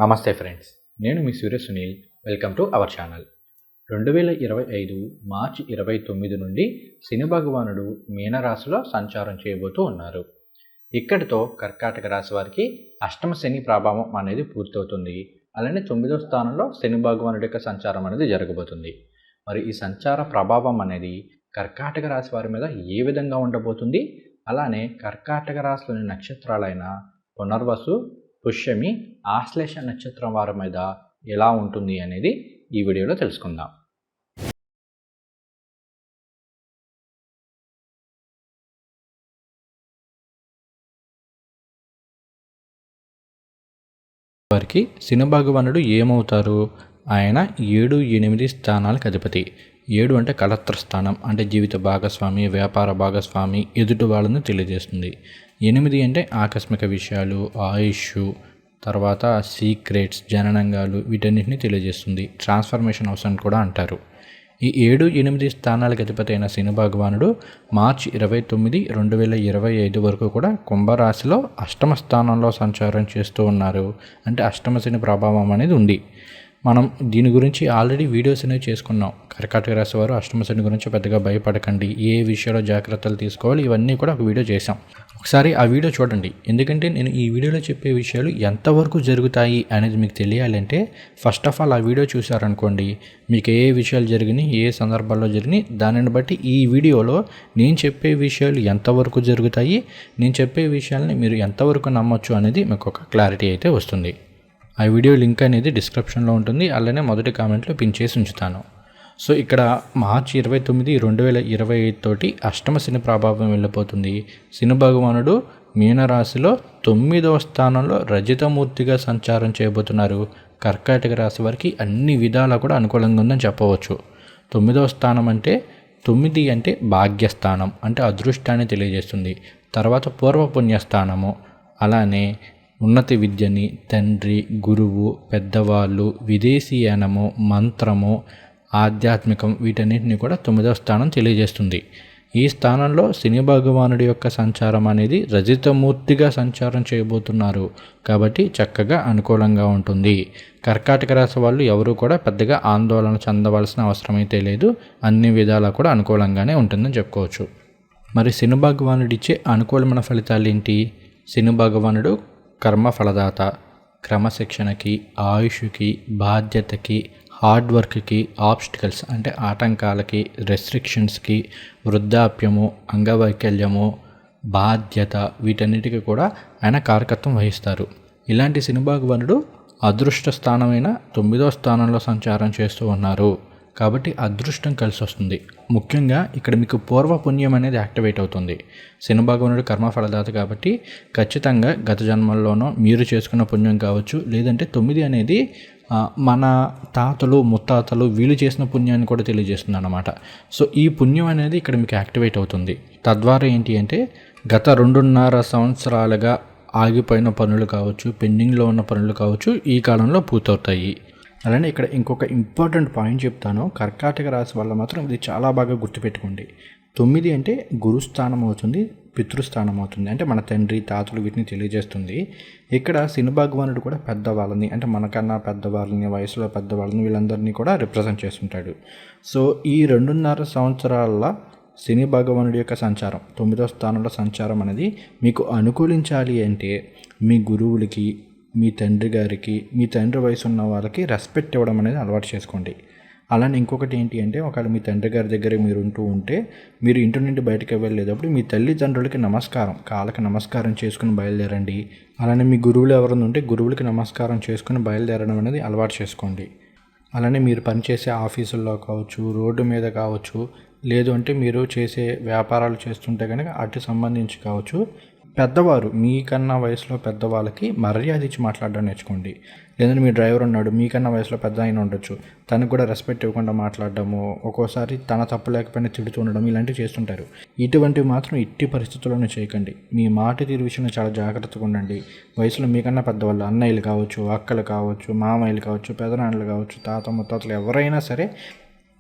నమస్తే ఫ్రెండ్స్, నేను మీ Surya Sunil. Welcome to our channel. 2025 March 29 నుండి శని భగవానుడు మీనరాశిలో సంచారం చేయబోతూ ఉన్నారు. ఇక్కడితో కర్కాటక రాశి వారికి అష్టమ శని ప్రభావం అనేది పూర్తవుతుంది. అలానే 9వ స్థానంలో శని భగవానుడి యొక్క సంచారం అనేది జరగబోతుంది. మరి ఈ సంచార ప్రభావం అనేది కర్కాటక రాశి వారి మీద ఏ విధంగా ఉండబోతుంది, అలానే కర్కాటక రాశిలోని నక్షత్రాలైన పునర్వసు, పుష్యమి, ఆశ్లేష నక్షత్రం వారి మీద ఎలా ఉంటుంది అనేది ఈ వీడియోలో తెలుసుకుందాం. వారికి శని భగవానుడు ఏమవుతారు? ఆయన 7-8 స్థానాలకు అధిపతి. 7 అంటే కళత్ర స్థానం, అంటే జీవిత భాగస్వామి, వ్యాపార భాగస్వామి, ఎదుటి వాళ్ళని తెలియజేస్తుంది. 8 అంటే ఆకస్మిక విషయాలు, ఆయుష్, తర్వాత సీక్రెట్స్, జననంగాలు, వీటన్నిటిని తెలియజేస్తుంది. ట్రాన్స్ఫర్మేషన్ హౌస్ అని కూడా అంటారు. ఈ 7-8 స్థానాలకు అధిపతి అయిన శని భగవానుడు మార్చి 29, 2025 వరకు కూడా కుంభరాశిలో అష్టమ స్థానంలో సంచారం చేస్తూ ఉన్నారు. అంటే అష్టమ శని ప్రభావం అనేది ఉంది. మనం దీని గురించి ఆల్రెడీ వీడియోస్ అనేవి చేసుకున్నాం. కర్కాటక రాశి వారు అష్టమ శని గురించి పెద్దగా భయపడకండి, ఏ విషయంలో జాగ్రత్తలు తీసుకోవాలి, ఇవన్నీ కూడా ఒక వీడియో చేశాం. ఒకసారి ఆ వీడియో చూడండి. ఎందుకంటే నేను ఈ వీడియోలో చెప్పే విషయాలు ఎంతవరకు జరుగుతాయి అనేది మీకు తెలియాలంటే ఫస్ట్ ఆఫ్ ఆల్ ఆ వీడియో చూసారనుకోండి, మీకు ఏ విషయాలు జరిగినాయి, ఏ సందర్భాల్లో జరిగినాయి, దానిని బట్టి ఈ వీడియోలో నేను చెప్పే విషయాలు ఎంతవరకు జరుగుతాయి, నేను చెప్పే విషయాలని మీరు ఎంతవరకు నమ్మొచ్చు అనేది మీకు ఒక క్లారిటీ అయితే వస్తుంది. ఆ వీడియో లింక్ అనేది డిస్క్రిప్షన్లో ఉంటుంది, అలానే మొదటి కామెంట్లో పిన్ చేసి ఉంచుతాను. సో ఇక్కడ మార్చి 29, 2025 తోటి అష్టమ శని ప్రభావం వెళ్ళిపోతుంది. శని భగవానుడు మీనరాశిలో 9వ స్థానంలో రజితమూర్తిగా సంచారం చేయబోతున్నారు. కర్కాటక రాశి వారికి అన్ని విధాలా కూడా అనుకూలంగా ఉందని చెప్పవచ్చు. 9వ స్థానం అంటే 9 అంటే భాగ్యస్థానం, అంటే అదృష్టాన్ని తెలియజేస్తుంది. తర్వాత పూర్వపుణ్యస్థానము, అలానే ఉన్నత విద్యని, తండ్రి, గురువు, పెద్దవాళ్ళు, విదేశీయానము, మంత్రము, ఆధ్యాత్మికం, వీటన్నిటిని కూడా 9వ స్థానం తెలియజేస్తుంది. ఈ స్థానంలో శని భగవానుడి యొక్క సంచారం అనేది రజితమూర్తిగా సంచారం చేయబోతున్నారు. కాబట్టి చక్కగా అనుకూలంగా ఉంటుంది. కర్కాటక రాశి వాళ్ళు ఎవరు కూడా పెద్దగా ఆందోళన చెందవలసిన అవసరం అయితే లేదు. అన్ని విధాలా కూడా అనుకూలంగానే ఉంటుందని చెప్పుకోవచ్చు. మరి శని భగవానుడిచ్చే అనుకూలమైన ఫలితాలు ఏంటి? శని భగవానుడు కర్మ ఫలదాత, క్రమశిక్షణకి, ఆయుష్కి, బాధ్యతకి, హార్డ్ వర్క్కి, ఆబ్స్టికల్స్ అంటే ఆటంకాలకి, రెస్ట్రిక్షన్స్కి, వృద్ధాప్యము, అంగవైకల్యము, బాధ్యత, వీటన్నిటికీ కూడా ఆయన కారకత్వం వహిస్తారు. ఇలాంటి శని భగవానుడు అదృష్ట స్థానమైన 9వ స్థానంలో సంచారం చేస్తూ ఉన్నారు. కాబట్టి అదృష్టం కలిసి వస్తుంది. ముఖ్యంగా ఇక్కడ మీకు పూర్వపుణ్యం అనేది యాక్టివేట్ అవుతుంది. శని భగవానుడు కర్మఫలదాత కాబట్టి ఖచ్చితంగా గత జన్మల్లోనో మీరు చేసుకున్న పుణ్యం కావచ్చు, లేదంటే 9 అనేది మన తాతలు, ముత్తాతలు వీళ్ళు చేసిన పుణ్యాన్ని కూడా తెలియజేస్తుంది అన్నమాట. సో ఈ పుణ్యం అనేది ఇక్కడ మీకు యాక్టివేట్ అవుతుంది. తద్వారా ఏంటి అంటే గత 2.5 సంవత్సరాలుగా ఆగిపోయిన పనులు కావచ్చు, పెండింగ్లో ఉన్న పనులు కావచ్చు, ఈ కాలంలో పూర్తవుతాయి. అలానే ఇక్కడ ఇంకొక ఇంపార్టెంట్ పాయింట్ చెప్తాను. కర్కాటక రాశి వల్ల మాత్రం ఇది చాలా బాగా గుర్తుపెట్టుకోండి. 9 అంటే గురుస్థానం అవుతుంది, పితృస్థానం అవుతుంది, అంటే మన తండ్రి, తాతలు, వీటిని తెలియజేస్తుంది. ఇక్కడ శని భగవానుడు కూడా పెద్దవాళ్ళని, అంటే మనకన్నా పెద్దవాళ్ళని, వయసులో పెద్దవాళ్ళని, వీళ్ళందరినీ కూడా రిప్రజెంట్ చేస్తుంటాడు. సో ఈ 2.5 సంవత్సరాల శని భగవానుడి యొక్క సంచారం, 9వ స్థానంలో సంచారం అనేది మీకు అనుకూలించాలి అంటే మీ గురువులకి, మీ తండ్రి గారికి, మీ తండ్రి వయసు ఉన్న వాళ్ళకి రెస్పెక్ట్ ఇవ్వడం అనేది అలవాటు చేసుకోండి. అలానే ఇంకొకటి ఏంటి అంటే ఒకవేళ మీ తండ్రి గారి దగ్గర మీరు ఉంటే మీరు ఇంటి నుండి బయటకు వెళ్ళేటప్పుడు మీ తల్లిదండ్రులకి నమస్కారం, కాళ్ళకి నమస్కారం చేసుకుని బయలుదేరండి. అలానే మీ గురువులు ఎవరైనా ఉంటే గురువులకి నమస్కారం చేసుకుని బయలుదేరడం అనేది అలవాటు చేసుకోండి. అలానే మీరు పనిచేసే ఆఫీసుల్లో కావచ్చు, రోడ్డు మీద కావచ్చు, లేదు అంటే మీరు చేసే వ్యాపారాలు చేస్తుంటే కనుక అటు సంబంధించి కావచ్చు, పెద్దవారు మీకన్నా వయసులో పెద్దవాళ్ళకి మర్యాద ఇచ్చి మాట్లాడడం నేర్చుకోండి. లేదంటే మీ డ్రైవర్ ఉన్నాడు, మీకన్నా వయసులో పెద్ద అయిన ఉండొచ్చు, తనకు కూడా రెస్పెక్ట్ ఇవ్వకుండా మాట్లాడడము, ఒక్కోసారి తన తప్పు లేకపోయినా తిడుతూ ఉండడం, ఇలాంటివి చేస్తుంటారు. ఇటువంటివి మాత్రం ఎట్టి పరిస్థితుల్లోనే చేయకండి. మీ మాట తీరు విషయంలో చాలా జాగ్రత్తగా ఉండండి. వయసులో మీకన్నా పెద్దవాళ్ళు, అన్నయ్యలు కావచ్చు, అక్కలు కావచ్చు, మామయ్యలు కావచ్చు, పెదనాన్నలు కావచ్చు, తాత ముత్తాతలు ఎవరైనా సరే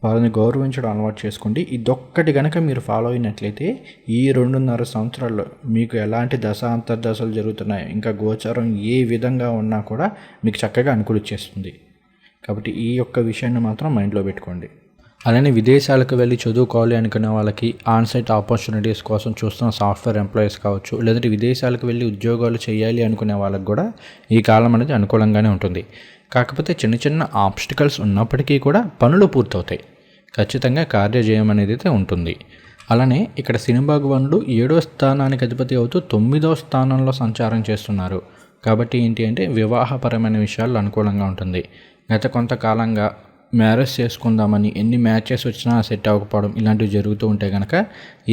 వాళ్ళని గౌరవించడం అలవాటు చేసుకోండి. ఇదొక్కటి కనుక మీరు ఫాలో అయినట్లయితే ఈ 2.5 సంవత్సరాల్లో మీకు ఎలాంటి దశ అంతర్దశలు జరుగుతున్నాయి, ఇంకా గోచారం ఏ విధంగా ఉన్నా కూడా మీకు చక్కగా అనుకూలించేస్తుంది. కాబట్టి ఈ యొక్క విషయాన్ని మాత్రం మైండ్లో పెట్టుకోండి. అలానే విదేశాలకు వెళ్ళి చదువుకోవాలి అనుకునే వాళ్ళకి, ఆన్సైట్ ఆపర్చునిటీస్ కోసం చూస్తున్న సాఫ్ట్వేర్ ఎంప్లాయీస్ కావచ్చు, లేదంటే విదేశాలకు వెళ్ళి ఉద్యోగాలు చేయాలి అనుకునే వాళ్ళకి కూడా ఈ కాలం అనేది అనుకూలంగానే ఉంటుంది. కాకపోతే చిన్న చిన్న ఆబ్స్టికల్స్ ఉన్నప్పటికీ కూడా పనులు పూర్తవుతాయి. ఖచ్చితంగా కార్యజయం అనేది అయితే ఉంటుంది. అలానే ఇక్కడ శని భగవానుడు 7వ స్థానానికి అధిపతి అవుతూ 9వ స్థానంలో సంచారం చేస్తున్నారు. కాబట్టి ఏంటి అంటే వివాహపరమైన విషయాల్లో అనుకూలంగా ఉంటుంది. గత కొంతకాలంగా మ్యారేజ్ చేసుకుందామని ఎన్ని మ్యాచెస్ వచ్చినా సెట్ అవ్వకపోవడం ఇలాంటివి జరుగుతూ ఉంటే కనుక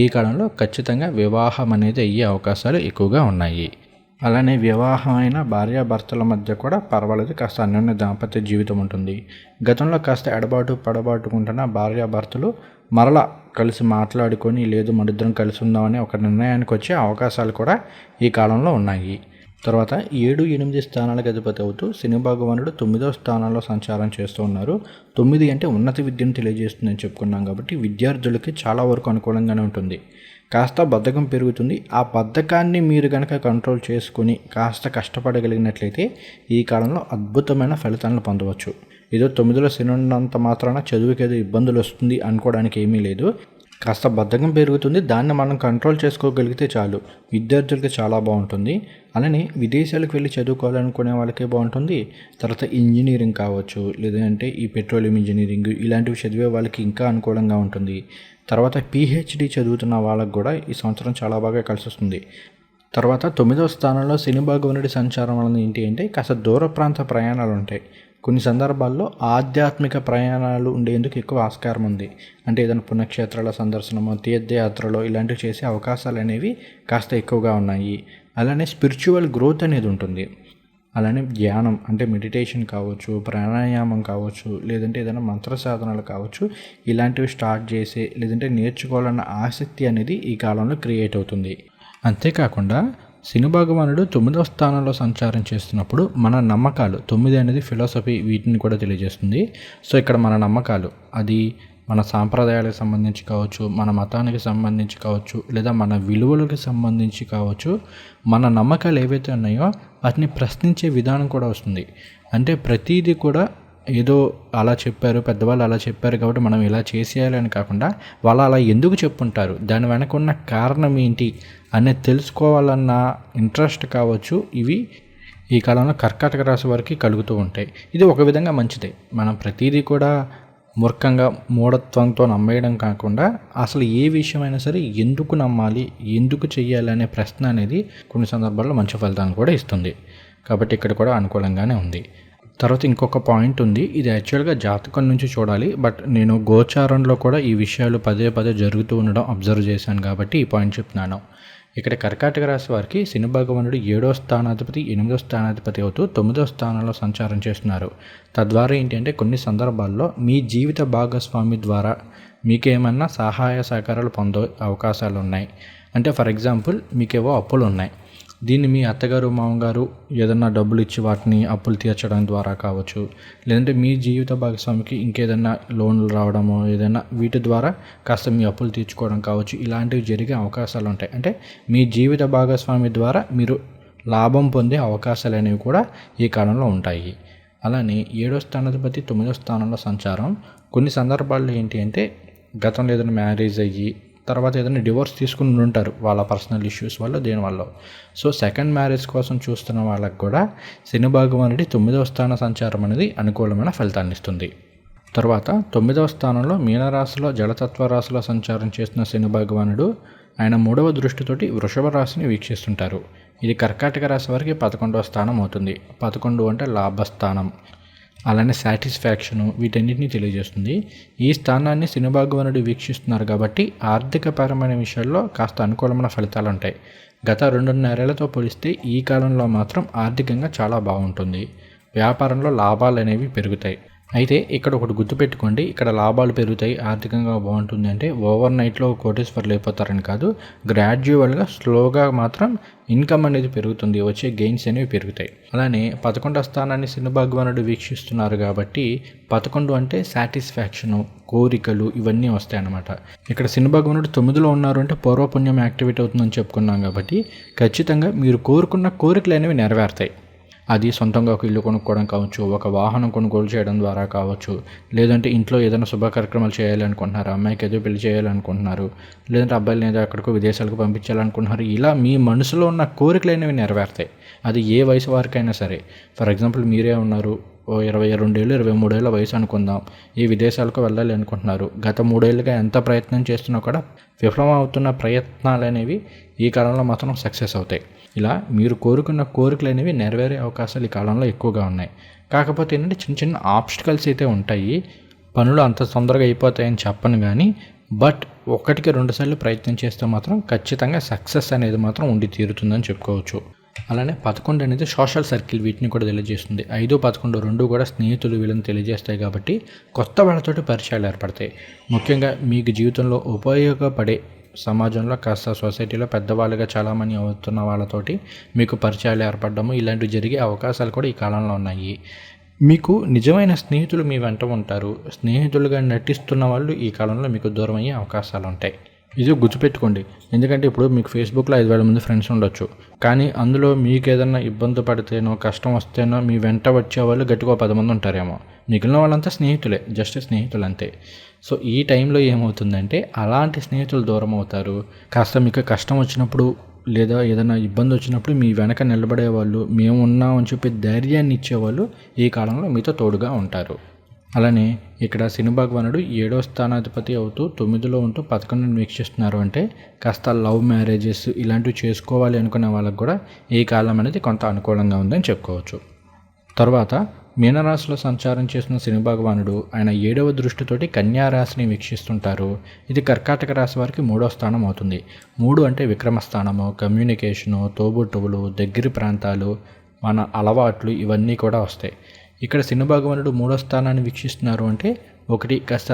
ఈ కాలంలో ఖచ్చితంగా వివాహం అనేది అయ్యే అవకాశాలు ఎక్కువగా ఉన్నాయి. అలానే వివాహమైన భార్యాభర్తల మధ్య కూడా పర్వాలేదు, కాస్త అన్యోన్య దాంపత్య జీవితం ఉంటుంది. గతంలో కాస్త ఎడబాటు పడబాటుకుంటున్న భార్యాభర్తలు మరలా కలిసి మాట్లాడుకొని లేదు మనిద్దరం కలిసి ఉందామని ఒక నిర్ణయానికి వచ్చే అవకాశాలు కూడా ఈ కాలంలో ఉన్నాయి. తర్వాత 7, 8 స్థానాలకు అధిపతి అవుతూ శని భగవానుడు 9వ స్థానంలో సంచారం చేస్తూ ఉన్నారు. 9 అంటే ఉన్నత విద్యను తెలియజేస్తుందని చెప్పుకున్నాం కాబట్టి విద్యార్థులకి చాలా వరకు అనుకూలంగానే ఉంటుంది. కాస్త బద్ధకం పెరుగుతుంది. ఆ బద్ధకాన్ని మీరు కనుక కంట్రోల్ చేసుకుని కాస్త కష్టపడగలిగినట్లయితే ఈ కాలంలో అద్భుతమైన ఫలితాలను పొందవచ్చు. ఏదో 9లో శని ఉన్నంత మాత్రాన చదువుకి ఏదో ఇబ్బందులు వస్తుంది అనుకోవడానికి ఏమీ లేదు. కాస్త బద్ధకం పెరుగుతుంది, దాన్ని మనం కంట్రోల్ చేసుకోగలిగితే చాలు. విద్యార్థులకి చాలా బాగుంటుంది. అలానే విదేశాలకు వెళ్ళి చదువుకోవాలనుకునే వాళ్ళకే బాగుంటుంది. తర్వాత ఇంజనీరింగ్ కావచ్చు, లేదంటే ఈ పెట్రోలియం ఇంజనీరింగ్ ఇలాంటివి చదివే వాళ్ళకి ఇంకా అనుకూలంగా ఉంటుంది. తర్వాత PhD చదువుతున్న వాళ్ళకు కూడా ఈ సంవత్సరం చాలా బాగా కలిసి వస్తుంది. తర్వాత 9వ స్థానంలో శని భగవానుడి సంచారం వలన ఏంటి అంటే కాస్త దూర ప్రాంత ప్రయాణాలు ఉంటాయి. కొన్ని సందర్భాల్లో ఆధ్యాత్మిక ప్రయాణాలు ఉండేందుకు ఎక్కువ ఆస్కారం ఉంది. అంటే ఏదైనా పుణ్యక్షేత్రాల సందర్శనమో, తీర్థయాత్రలో ఇలాంటివి చేసే అవకాశాలు అనేవి కాస్త ఎక్కువగా ఉన్నాయి. అలానే స్పిరిచువల్ గ్రోత్ అనేది ఉంటుంది. అలానే ధ్యానం అంటే మెడిటేషన్ కావచ్చు, ప్రాణాయామం కావచ్చు, లేదంటే ఏదైనా మంత్ర సాధనలు కావచ్చు, ఇలాంటివి స్టార్ట్ చేసే లేదంటే నేర్చుకోవాలన్న ఆసక్తి అనేది ఈ కాలంలో క్రియేట్ అవుతుంది. అంతేకాకుండా శని భగవానుడు 9వ స్థానంలో సంచారం చేస్తున్నప్పుడు మన నమ్మకాలు 9 అనేది ఫిలాసఫీ వీటిని కూడా తెలియజేస్తుంది. సో ఇక్కడ మన నమ్మకాలు అది మన సాంప్రదాయాలకు సంబంధించి కావచ్చు, మన మతానికి సంబంధించి కావచ్చు, లేదా మన విలువలకు సంబంధించి కావచ్చు, మన నమ్మకాలు ఏవైతే ఉన్నాయో వాటిని ప్రశ్నించే విధానం కూడా వస్తుంది. అంటే ప్రతిదీ కూడా ఏదో అలా చెప్పారు, పెద్దవాళ్ళు అలా చెప్పారు కాబట్టి మనం ఇలా చేసేయాలి అని కాకుండా వాళ్ళు అలా ఎందుకు చెప్పుంటారు, దాని వెనక ఉన్న కారణం ఏంటి అనేది తెలుసుకోవాలన్న ఇంట్రెస్ట్ కావచ్చు, ఇవి ఈ కాలంలో కర్కాటక రాశి వారికి కలుగుతూ ఉంటాయి. ఇది ఒక విధంగా మంచిదే. మనం ప్రతిదీ కూడా మూర్ఖంగా మూఢత్వంతో నమ్మేయడం కాకుండా అసలు ఏ విషయమైనా సరే ఎందుకు నమ్మాలి, ఎందుకు చెయ్యాలి అనే ప్రశ్న అనేది కొన్ని సందర్భాల్లో మంచి ఫలితాలను కూడా ఇస్తుంది. కాబట్టి ఇక్కడ కూడా అనుకూలంగానే ఉంది. తర్వాత ఇంకొక పాయింట్ ఉంది. ఇది యాక్చువల్గా జాతకం నుంచి చూడాలి, బట్ నేను గోచారంలో కూడా ఈ విషయాలు పదే పదే జరుగుతూ ఉండడం అబ్జర్వ్ చేశాను కాబట్టి ఈ పాయింట్ చెప్తున్నాను. ఇక్కడ కర్కాటక రాశి వారికి శని భగవానుడు 7వ స్థానాధిపతి, 8వ స్థానాధిపతి అవుతూ 9వ స్థానంలో సంచారం చేస్తున్నారు. తద్వారా ఏంటంటే కొన్ని సందర్భాల్లో మీ జీవిత భాగస్వామి ద్వారా మీకేమన్నా సహాయ సహకారాలు పొందే అవకాశాలు ఉన్నాయి. అంటే ఫర్ ఎగ్జాంపుల్ మీకేవో అప్పులు ఉన్నాయి, దీన్ని మీ అత్తగారు మామగారు ఏదన్నా డబ్బులు ఇచ్చి వాటిని అప్పులు తీర్చడం ద్వారా కావచ్చు, లేదంటే మీ జీవిత భాగస్వామికి ఇంకేదన్నా లోన్లు రావడమో ఏదైనా వీటి ద్వారా కాస్త మీ అప్పులు తీర్చుకోవడం కావచ్చు, ఇలాంటివి జరిగే అవకాశాలు ఉంటాయి. అంటే మీ జీవిత భాగస్వామి ద్వారా మీరు లాభం పొందే అవకాశాలు అనేవి కూడా ఈ కాలంలో ఉంటాయి. అలానే 7వ స్థానాధిపతి 9వ స్థానంలో సంచారం కొన్ని సందర్భాల్లో ఏంటి అంటే గతంలో ఏదైనా మ్యారేజ్ అయ్యి తర్వాత ఏదైనా డివోర్స్ తీసుకుని ఉంటారు వాళ్ళ పర్సనల్ ఇష్యూస్ వల్ల దేనివల్ల. సో సెకండ్ మ్యారేజ్ కోసం చూస్తున్న వాళ్ళకు కూడా శని భగవానుడి 9వ స్థాన సంచారం అనేది అనుకూలమైన ఫలితాన్ని ఇస్తుంది. తర్వాత 9వ స్థానంలో మీనరాశిలో జలతత్వ రాశిలో సంచారం చేస్తున్న శని భగవానుడు ఆయన 3వ దృష్టితోటి వృషభ రాశిని వీక్షిస్తుంటారు. ఇది కర్కాటక రాశి వారికి 11వ స్థానం అవుతుంది. 11 అంటే లాభస్థానం, అలానే సాటిస్ఫాక్షను, వీటన్నిటిని తెలియజేస్తుంది. ఈ స్థానాన్ని శని భగవానుడు వీక్షిస్తున్నారు కాబట్టి ఆర్థికపరమైన విషయాల్లో కాస్త అనుకూలమైన ఫలితాలు ఉంటాయి. గత 2.5 ఏళ్లతో పోలిస్తే ఈ కాలంలో మాత్రం ఆర్థికంగా చాలా బాగుంటుంది. వ్యాపారంలో లాభాలు అనేవి పెరుగుతాయి. అయితే ఇక్కడ ఒకటి గుర్తుపెట్టుకోండి, ఇక్కడ లాభాలు పెరుగుతాయి, ఆర్థికంగా బాగుంటుంది అంటే ఓవర్ నైట్లో కోటీశ్వర్లు అయిపోతారని కాదు. గ్రాడ్యువల్గా స్లోగా మాత్రం ఇన్కమ్ అనేది పెరుగుతుంది, వచ్చే గెయిన్స్ అనేవి పెరుగుతాయి. అలానే 11వ స్థానాన్ని శని భగవానుడు వీక్షిస్తున్నారు కాబట్టి 11 అంటే సాటిస్ఫాక్షను, కోరికలు ఇవన్నీ వస్తాయి అన్నమాట. ఇక్కడ శని భగవానుడు 9లో ఉన్నారు అంటే పూర్వపుణ్యం యాక్టివేట్ అవుతుందని చెప్పుకున్నాం కాబట్టి ఖచ్చితంగా మీరు కోరుకున్న కోరికలు అనేవి నెరవేరుతాయి. అది సొంతంగా ఒక ఇల్లు కొనుక్కోవడం కావచ్చు, ఒక వాహనం కొనుగోలు చేయడం ద్వారా కావచ్చు, లేదంటే ఇంట్లో ఏదైనా శుభ కార్యక్రమాలు చేయాలనుకుంటున్నారు, అమ్మాయికి ఏదో పెళ్లి చేయాలనుకుంటున్నారు, లేదంటే అబ్బాయిని ఏదో అక్కడికో విదేశాలకు పంపించాలనుకుంటున్నారు. ఇలా మీ మనసులో ఉన్న కోరికలు అనేవి నెరవేరుతాయి. అది ఏ వయసు వారికైనా సరే. ఫర్ ఎగ్జాంపుల్ మీరే ఉన్నారు, 22 ఏళ్ళు 23 ఏళ్ళ వయసు అనుకుందాం, ఈ విదేశాలకు వెళ్ళాలి అనుకుంటున్నారు. గత 3 ఏళ్ళుగా ఎంత ప్రయత్నం చేస్తున్నా కూడా విఫలం అవుతున్న ప్రయత్నాలు అనేవి ఈ కాలంలో మాత్రం సక్సెస్ అవుతాయి. ఇలా మీరు కోరుకున్న కోరికలు అనేవి నెరవేరే అవకాశాలు ఈ కాలంలో ఎక్కువగా ఉన్నాయి. కాకపోతే ఏంటంటే చిన్న చిన్న ఆబ్స్టికల్స్ అయితే ఉంటాయి. పనులు అంత తొందరగా అయిపోతాయని చెప్పను కానీ, బట్ 1కి 2 సార్లు ప్రయత్నం చేస్తే మాత్రం ఖచ్చితంగా సక్సెస్ అనేది మాత్రం ఉండి తీరుతుందని చెప్పుకోవచ్చు. అలానే 11 అనేది సోషల్ సర్కిల్, వీటిని కూడా తెలియజేస్తుంది. 5, 11 రెండు కూడా స్నేహితులు వీళ్ళని తెలియజేస్తాయి కాబట్టి కొత్త వాళ్ళతోటి పరిచయాలు ఏర్పడతాయి. ముఖ్యంగా మీకు జీవితంలో ఉపయోగపడే సమాజంలో కాస్త సొసైటీలో పెద్దవాళ్ళుగా చాలామంది అవుతున్న వాళ్ళతోటి మీకు పరిచయాలు ఏర్పడము, ఇలాంటివి జరిగే అవకాశాలు కూడా ఈ కాలంలో ఉన్నాయి. మీకు నిజమైన స్నేహితులు మీ వెంట ఉంటారు. స్నేహితులుగా నటిస్తున్న వాళ్ళు ఈ కాలంలో మీకు దూరం అయ్యే అవకాశాలు ఉంటాయి. ఇది గుర్తుపెట్టుకోండి. ఎందుకంటే ఇప్పుడు మీకు ఫేస్బుక్లో 5,000 మంది ఫ్రెండ్స్ ఉండొచ్చు, కానీ అందులో మీకు ఏదైనా ఇబ్బంది పడితేనో కష్టం వస్తేనో మీ వెంట వచ్చేవాళ్ళు గట్టిగా 10 మంది ఉంటారేమో. మిగిలిన వాళ్ళంతా స్నేహితులే, జస్ట్ స్నేహితులు అంతే. సో ఈ టైంలో ఏమవుతుందంటే అలాంటి స్నేహితులు దూరం అవుతారు. కాస్త మీకు కష్టం వచ్చినప్పుడు లేదా ఏదైనా ఇబ్బంది వచ్చినప్పుడు మీ వెనక నిలబడేవాళ్ళు, మేము ఉన్నామని చెప్పి ధైర్యాన్ని ఇచ్చేవాళ్ళు ఈ కాలంలో మీతో తోడుగా ఉంటారు. అలానే ఇక్కడ శని భగవానుడు 7వ స్థానాధిపతి అవుతూ 9లో ఉంటూ 11ని వీక్షిస్తున్నారు అంటే కాస్త లవ్ మ్యారేజెస్ ఇలాంటివి చేసుకోవాలి అనుకునే వాళ్ళకు కూడా ఈ కాలం అనేది కొంత అనుకూలంగా ఉందని చెప్పుకోవచ్చు. తర్వాత మీనరాశిలో సంచారం చేసిన శని భగవానుడు ఆయన 7వ దృష్టితోటి కన్యా రాశిని వీక్షిస్తుంటారు. ఇది కర్కాటక రాశి వారికి 3వ స్థానం అవుతుంది. 3 అంటే విక్రమస్థానము, కమ్యూనికేషను, తోబుట్టువులు, దగ్గరి ప్రాంతాలు, మన అలవాట్లు ఇవన్నీ కూడా వస్తాయి. ఇక్కడ శని భగవానుడు 3వ స్థానాన్ని వీక్షిస్తున్నారు అంటే ఒకటి కాస్త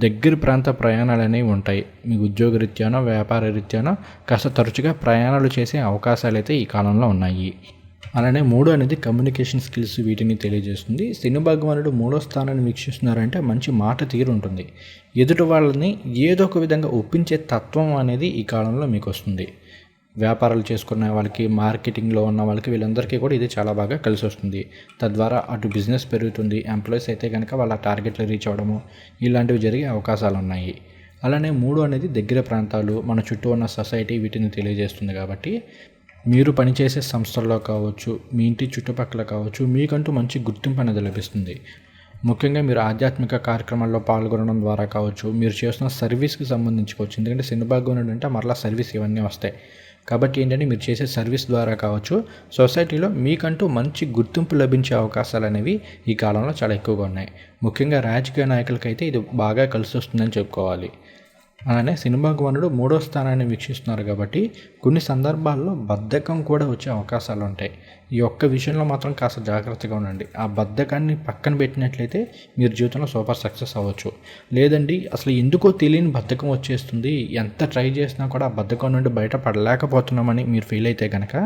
దగ్గర ప్రాంత ప్రయాణాలు అనేవి ఉంటాయి. మీ ఉద్యోగ రీత్యానో వ్యాపార రీత్యానో కాస్త తరచుగా ప్రయాణాలు చేసే అవకాశాలు అయితే ఈ కాలంలో ఉన్నాయి. అలానే 3 అనేది కమ్యూనికేషన్ స్కిల్స్, వీటిని తెలియజేస్తుంది. శని భగవానుడు 3వ స్థానాన్ని వీక్షిస్తున్నారంటే మంచి మాట తీరు ఉంటుంది. ఎదుటి వాళ్ళని ఏదో ఒక విధంగా ఒప్పించే తత్వం అనేది ఈ కాలంలో మీకు వస్తుంది. వ్యాపారాలు చేసుకునే వాళ్ళకి, మార్కెటింగ్లో ఉన్న వాళ్ళకి, వీళ్ళందరికీ కూడా ఇది చాలా బాగా కలిసి వస్తుంది. తద్వారా అటు బిజినెస్ పెరుగుతుంది, ఎంప్లాయీస్ అయితే కనుక వాళ్ళ టార్గెట్లు రీచ్ అవ్వడము ఇలాంటివి జరిగే అవకాశాలు ఉన్నాయి. అలానే 3 అనేది దగ్గర ప్రాంతాలు, మన చుట్టూ ఉన్న సొసైటీ, వీటిని తెలియజేస్తుంది. కాబట్టి మీరు పనిచేసే సంస్థల్లో కావచ్చు, మీ ఇంటి చుట్టుపక్కల కావచ్చు, మీకంటూ మంచి గుర్తింపు అనేది లభిస్తుంది. ముఖ్యంగా మీరు ఆధ్యాత్మిక కార్యక్రమాల్లో పాల్గొనడం ద్వారా కావచ్చు, మీరు చేస్తున్న సర్వీస్కి సంబంధించి కావచ్చు. ఎందుకంటే శని భగవానుడు అంటే మరలా సర్వీస్ ఇవన్నీ వస్తాయి. కాబట్టి ఏంటంటే మీరు చేసే సర్వీస్ ద్వారా కావచ్చు, సొసైటీలో మీకంటూ మంచి గుర్తింపు లభించే అవకాశాలు అనేవి ఈ కాలంలో చాలా ఎక్కువగా ఉన్నాయి. ముఖ్యంగా రాజకీయ నాయకులకైతే ఇది బాగా కలిసి వస్తుందని చెప్పుకోవాలి. అలానే శని భగవానుడు 3వ స్థానాన్ని వీక్షిస్తున్నారు కాబట్టి కొన్ని సందర్భాల్లో బద్ధకం కూడా వచ్చే అవకాశాలు ఉంటాయి. ఈ ఒక్క విషయంలో మాత్రం కాస్త జాగ్రత్తగా ఉండండి. ఆ బద్ధకాన్ని పక్కన పెట్టినట్లయితే మీరు జీవితంలో సూపర్ సక్సెస్ అవ్వచ్చు. లేదండి అసలు ఎందుకో తెలియని బద్ధకం వచ్చేస్తుంది, ఎంత ట్రై చేసినా కూడా ఆ బద్ధకం నుండి బయటపడలేకపోతున్నామని మీరు ఫీల్ అయితే కనుక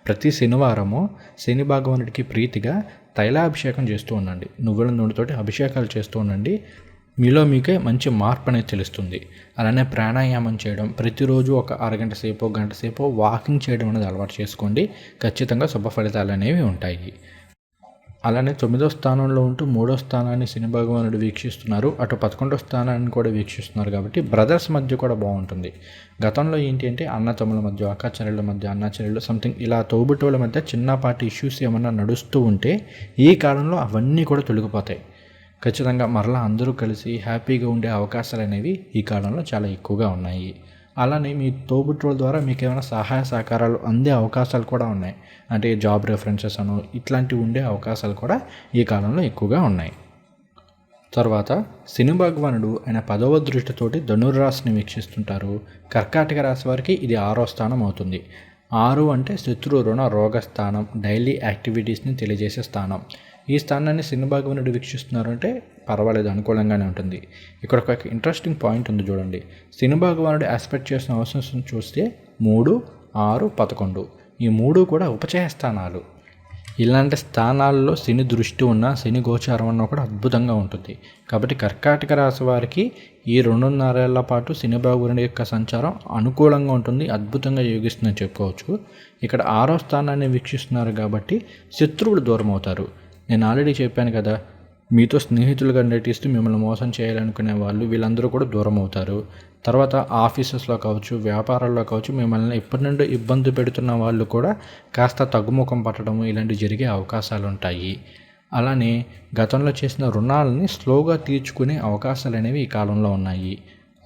ప్రతి శనివారము శని భగవానుడికి ప్రీతిగా తైలాభిషేకం చేస్తూ ఉండండి. నువ్వుల నూనెతోటి అభిషేకాలు చేస్తూ ఉండండి. మీలో మీకే మంచి మార్పు అనేది తెలుస్తుంది. అలానే ప్రాణాయామం చేయడం, ప్రతిరోజు ఒక అరగంట సేపు, గంట సేపు వాకింగ్ చేయడం అనేది అలవాటు చేసుకోండి. ఖచ్చితంగా శుభ ఫలితాలు అనేవి ఉంటాయి. అలానే 9వ స్థానంలో ఉంటూ 3వ స్థానాన్ని శని భగవానుడు వీక్షిస్తున్నారు, అటు 11వ స్థానాన్ని కూడా వీక్షిస్తున్నారు. కాబట్టి బ్రదర్స్ మధ్య కూడా బాగుంటుంది. గతంలో ఏంటి అంటే అన్నతమ్ముల మధ్య, అక్క చెల్లెళ్ళ మధ్య, అన్న చెల్లెళ్ళు సంథింగ్ ఇలా తోబుట్టువుల మధ్య చిన్నపాటి ఇష్యూస్ ఏమన్నా నడుస్తూ ఉంటే ఈ కాలంలో అవన్నీ కూడా తొలగిపోతాయి. ఖచ్చితంగా మరలా అందరూ కలిసి హ్యాపీగా ఉండే అవకాశాలు అనేవి ఈ కాలంలో చాలా ఎక్కువగా ఉన్నాయి. అలానే మీ తోబుట్టువుల ద్వారా మీకు ఏమైనా సహాయ సహకారాలు అందే అవకాశాలు కూడా ఉన్నాయి. అంటే జాబ్ రెఫరెన్సెస్ అను ఇట్లాంటివి ఉండే అవకాశాలు కూడా ఈ కాలంలో ఎక్కువగా ఉన్నాయి. తర్వాత శని భగవానుడు ఆయన 10వ దృష్టితోటి ధనుర్రాశిని వీక్షిస్తుంటారు. కర్కాటక రాశి వారికి ఇది 6వ స్థానం అవుతుంది. 6 అంటే శత్రు రుణ రోగ స్థానం, డైలీ యాక్టివిటీస్ని తెలియజేసే స్థానం. ఈ స్థానాన్ని శని భగవానుడు వీక్షిస్తున్నారు అంటే పర్వాలేదు, అనుకూలంగానే ఉంటుంది. ఇక్కడ ఒక ఇంట్రెస్టింగ్ పాయింట్ ఉంది చూడండి. శని భగవానుడు ఆస్పెక్ట్ చేసిన అవసరం చూస్తే 3, 6, 11 ఈ 3 కూడా ఉపచయ స్థానాలు. ఇలాంటి స్థానాల్లో శని దృష్టి ఉన్న, శని గోచారం అన్న కూడా అద్భుతంగా ఉంటుంది. కాబట్టి కర్కాటక రాశి వారికి ఈ 2.5 ఏళ్ల పాటు శని భగవానుడి యొక్క సంచారం అనుకూలంగా ఉంటుంది, అద్భుతంగా యోగిస్తుందని చెప్పుకోవచ్చు. ఇక్కడ 6వ స్థానాన్ని వీక్షిస్తున్నారు కాబట్టి శత్రువులు దూరం అవుతారు. నేను ఆల్రెడీ చెప్పాను కదా, మీతో స్నేహితులుగా నటిస్తూ మిమ్మల్ని మోసం చేయాలనుకునే వాళ్ళు వీళ్ళందరూ కూడా దూరం అవుతారు. తర్వాత ఆఫీసెస్లో కావచ్చు, వ్యాపారాల్లో కావచ్చు, మిమ్మల్ని ఇప్పటి నుండి ఇబ్బంది పెడుతున్న వాళ్ళు కూడా కాస్త తగ్గుముఖం పట్టడం ఇలాంటివి జరిగే అవకాశాలు ఉంటాయి. అలానే గతంలో చేసిన రుణాలని స్లోగా తీర్చుకునే అవకాశాలు అనేవి ఈ కాలంలో ఉన్నాయి.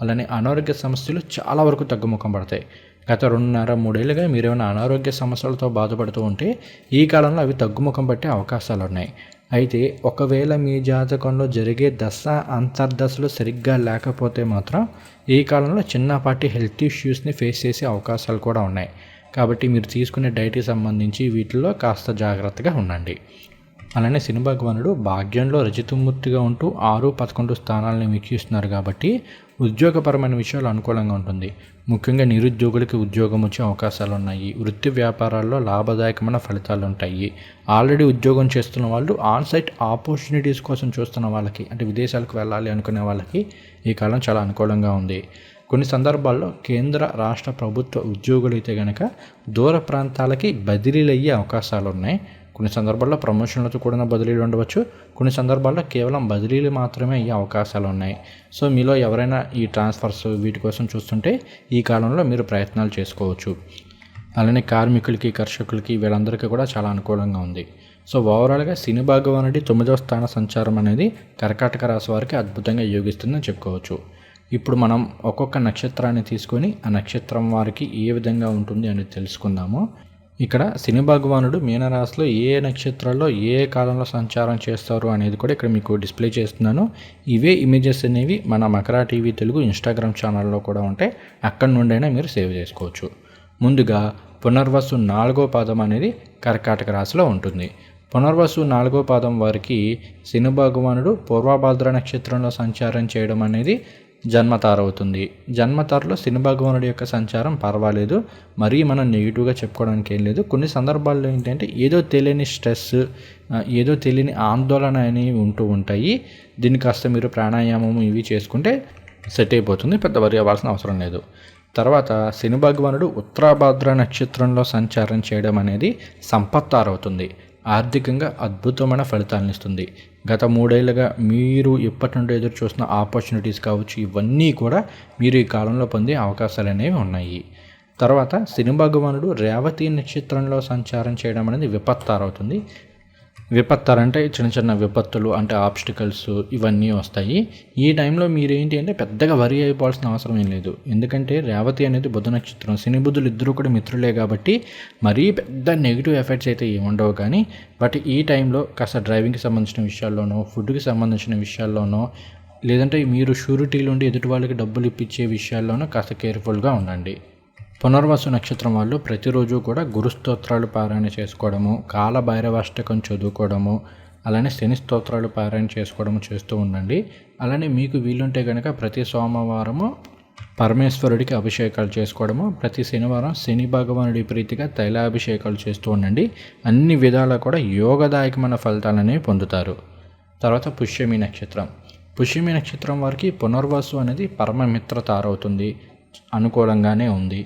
అలానే అనారోగ్య సమస్యలు చాలా వరకు తగ్గుముఖం పడతాయి. గత 2.5-3 ఏళ్ళుగా మీరు ఏమైనా అనారోగ్య సమస్యలతో బాధపడుతూ ఉంటే ఈ కాలంలో అవి తగ్గుముఖం పట్టే అవకాశాలు ఉన్నాయి. అయితే ఒకవేళ మీ జాతకంలో జరిగే దశ అంతర్దశలు సరిగ్గా లేకపోతే మాత్రం ఈ కాలంలో చిన్నపాటి హెల్త్ ఇష్యూస్ని ఫేస్ చేసే అవకాశాలు కూడా ఉన్నాయి. కాబట్టి మీరు తీసుకునే డైట్కి సంబంధించి వీటిల్లో కాస్త జాగ్రత్తగా ఉండండి. అలానే శని భగవానుడు భాగ్యంలో రజితమూర్తిగా ఉంటూ 6, 11 స్థానాలను వీక్షిస్తున్నారు కాబట్టి ఉద్యోగపరమైన విషయాలు అనుకూలంగా ఉంటుంది. ముఖ్యంగా నిరుద్యోగులకి ఉద్యోగం వచ్చే అవకాశాలు ఉన్నాయి. వృత్తి వ్యాపారాల్లో లాభదాయకమైన ఫలితాలు ఉంటాయి. ఆల్రెడీ ఉద్యోగం చేస్తున్న వాళ్ళు ఆన్సైట్ ఆపర్చునిటీస్ కోసం చూస్తున్న వాళ్ళకి, అంటే విదేశాలకు వెళ్ళాలి అనుకునే వాళ్ళకి ఈ కాలం చాలా అనుకూలంగా ఉంది. కొన్ని సందర్భాల్లో కేంద్ర రాష్ట్ర ప్రభుత్వ ఉద్యోగులు అయితే కనుక దూర ప్రాంతాలకి బదిలీలు అయ్యే అవకాశాలు ఉన్నాయి. కొన్ని సందర్భాల్లో ప్రమోషన్లతో కూడిన బదిలీలు ఉండవచ్చు. కొన్ని సందర్భాల్లో కేవలం బదిలీలు మాత్రమే అయ్యే అవకాశాలు ఉన్నాయి. సో మీలో ఎవరైనా ఈ ట్రాన్స్ఫర్స్ వీటి కోసం చూస్తుంటే ఈ కాలంలో మీరు ప్రయత్నాలు చేసుకోవచ్చు. అలానే కార్మికులకి, కర్షకులకి వీళ్ళందరికీ కూడా చాలా అనుకూలంగా ఉంది. సో ఓవరాల్గా శని భగవానుడి 9వ స్థాన సంచారం అనేది కర్కాటక రాశి వారికి అద్భుతంగా యోగిస్తుందని చెప్పుకోవచ్చు. ఇప్పుడు మనం ఒక్కొక్క నక్షత్రాన్ని తీసుకొని ఆ నక్షత్రం వారికి ఏ విధంగా ఉంటుంది అనేది తెలుసుకుందాము. ఇక్కడ శని భగవానుడు మీనరాశిలో ఏ నక్షత్రాల్లో ఏ కాలంలో సంచారం చేస్తారు అనేది కూడా ఇక్కడ మీకు డిస్ప్లే చేస్తున్నాను. ఇవే ఇమేజెస్ అనేవి మన మకరా టీవీ తెలుగు ఇన్స్టాగ్రామ్ ఛానల్లో కూడా ఉంటాయి. అక్కడి నుండైనా మీరు సేవ్ చేసుకోవచ్చు. ముందుగా పునర్వసు 4వ పాదం అనేది కర్కాటక రాశిలో ఉంటుంది. పునర్వసు 4వ పాదం వారికి శని భగవానుడు పూర్వభాద్ర నక్షత్రంలో సంచారం చేయడం అనేది జన్మతార అవుతుంది. జన్మతారలో శని భగవానుడి యొక్క సంచారం పర్వాలేదు, మరీ మనం నెగిటివ్గా చెప్పుకోవడానికి ఏం లేదు. కొన్ని సందర్భాల్లో ఏంటంటే ఏదో తెలియని స్ట్రెస్, ఏదో తెలియని ఆందోళన అనేవి ఉంటూ ఉంటాయి. దీన్ని కాస్త మీరు ప్రాణాయామం ఇవి చేసుకుంటే సెట్ అయిపోతుంది, పెద్ద వరి అవ్వాల్సిన అవసరం లేదు. తర్వాత శని భగవానుడు ఉత్తరాభాద్ర నక్షత్రంలో సంచారం చేయడం అనేది సంపత్తార అవుతుంది. ఆర్థికంగా అద్భుతమైన ఫలితాలను ఇస్తుంది. గత 3 ఏళ్ళుగా మీరు ఎప్పటి నుండి ఎదురు చూసిన ఆపర్చునిటీస్ కావచ్చు, ఇవన్నీ కూడా మీరు ఈ కాలంలో పొందే అవకాశాలు అనేవి ఉన్నాయి. తర్వాత శని భగవానుడు రేవతి నక్షత్రంలో సంచారం చేయడం అనేది విపత్తార అవుతుంది. విపత్తారు అంటే చిన్న చిన్న విపత్తులు, అంటే ఆబ్స్టికల్స్ ఇవన్నీ వస్తాయి. ఈ టైంలో మీరేంటి అంటే పెద్దగా వరి అయిపోవాల్సిన అవసరం ఏం లేదు. ఎందుకంటే రేవతి అనేది బుధ నక్షత్రం, శని బుధులు ఇద్దరు కూడా మిత్రులే కాబట్టి మరీ పెద్ద నెగిటివ్ ఎఫెక్ట్స్ అయితే ఏముండవు. కానీ బట్ ఈ టైంలో కాస్త డ్రైవింగ్కి సంబంధించిన విషయాల్లోనో, ఫుడ్కి సంబంధించిన విషయాల్లోనో, లేదంటే మీరు షూరిటీలు ఉండి ఎదుటి వాళ్ళకి డబ్బులు ఇప్పించే విషయాల్లోనూ కాస్త కేర్ఫుల్గా ఉండండి. పునర్వసు నక్షత్రం వాళ్ళు ప్రతిరోజు కూడా గురుస్తోత్రాలు పారాయణ చేసుకోవడము, కాలభైరవాష్టకం చదువుకోవడము, అలానే శని స్తోత్రాలు పారాయణ చేసుకోవడము చేస్తూ ఉండండి. అలానే మీకు వీలుంటే కనుక ప్రతి సోమవారము పరమేశ్వరుడికి అభిషేకాలు చేసుకోవడము, ప్రతి శనివారం శని భగవానుడి ప్రీతిగా తైలాభిషేకాలు చేస్తూ ఉండండి. అన్ని విధాలా కూడా యోగదాయకమైన ఫలితాలనే పొందుతారు. తర్వాత పుష్యమి నక్షత్రం. పుష్యమి నక్షత్రం వారికి పునర్వసు అనేది పరమమిత్ర తారవుతుంది, అనుకూలంగానే ఉంది.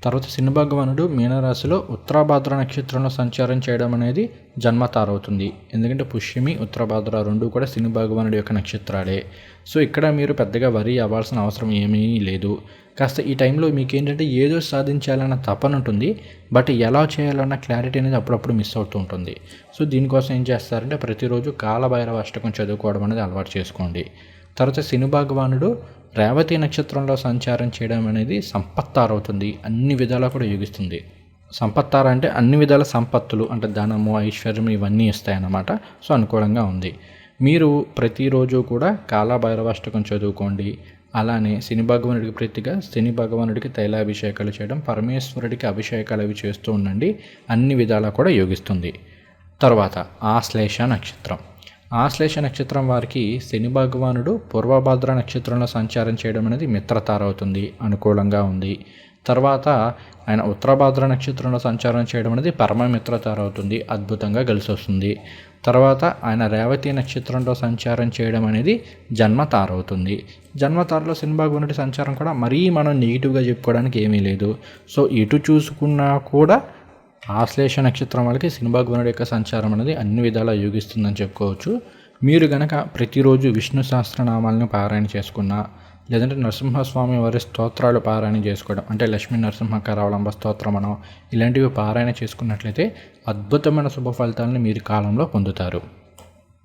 తర్వాత శని భగవానుడు మీనరాశిలో ఉత్తరాభాద్ర నక్షత్రంలో సంచారం చేయడం అనేది జన్మతారవుతుంది. ఎందుకంటే పుష్యమి, ఉత్తరాభాద్ర రెండు కూడా శని భగవానుడి యొక్క నక్షత్రాలే. సో ఇక్కడ మీరు పెద్దగా వరి అవ్వాల్సిన అవసరం ఏమీ లేదు. కాస్త ఈ టైంలో మీకు ఏంటంటే ఏదో సాధించాలన్న తపన ఉంటుంది, బట్ ఎలా చేయాలన్న క్లారిటీ అనేది అప్పుడప్పుడు మిస్ అవుతూ ఉంటుంది. సో దీనికోసం ఏం చేస్తారంటే ప్రతిరోజు కాలభైరవ అష్టకం చదువుకోవడం అనేది అలవాటు చేసుకోండి. తర్వాత శని భగవానుడు రేవతి నక్షత్రంలో సంచారం చేయడం అనేది సంపత్తార అవుతుంది, అన్ని విధాలా కూడా యోగిస్తుంది. సంపత్తార అంటే అన్ని విధాల సంపత్తులు, అంటే ధనము, ఐశ్వర్యం ఇవన్నీ ఇస్తాయన్నమాట. సో అనుకూలంగా ఉంది. మీరు ప్రతిరోజు కూడా కాలభైరవాష్టకం చదువుకోండి. అలానే శని భగవానుడికి ప్రీతిగా శని భగవానుడికి తైలాభిషేకాలు చేయడం, పరమేశ్వరుడికి అభిషేకాలు అవి చేస్తూ ఉండండి. అన్ని విధాలా కూడా యోగిస్తుంది. తర్వాత ఆశ్లేష నక్షత్రం. ఆశ్లేష నక్షత్రం వారికి శని భగవానుడు పూర్వభద్ర నక్షత్రంలో సంచారం చేయడం అనేది మిత్రతార అవుతుంది, అనుకూలంగా ఉంది. తర్వాత ఆయన ఉత్తరభద్ర నక్షత్రంలో సంచారం చేయడం అనేది పరమమిత్రతార అవుతుంది, అద్భుతంగా కలిసి వస్తుంది. తర్వాత ఆయన రేవతి నక్షత్రంలో సంచారం చేయడం అనేది జన్మతార అవుతుంది. జన్మతారలో శని భగవానుడి సంచారం కూడా మరీ మనం నెగిటివ్గా చెప్పుకోవడానికి ఏమీ లేదు. సో ఎటు చూసుకున్నా కూడా ఆశ్లేష నక్షత్రం వాళ్ళకి శని భగవానుడి యొక్క సంచారం అనేది అన్ని విధాలా యోగిస్తుందని చెప్పుకోవచ్చు. మీరు గనక ప్రతిరోజు విష్ణు సహస్రనామాలను పారాయణ చేసుకున్నా, లేదంటే నరసింహస్వామి వారి స్తోత్రాలు పారాయణ చేసుకోవడం, అంటే లక్ష్మీ నరసింహ కరావలంబ స్తోత్రమనో ఇలాంటివి పారాయణ చేసుకున్నట్లయితే అద్భుతమైన శుభ ఫలితాలను మీరు కాలంలో పొందుతారు.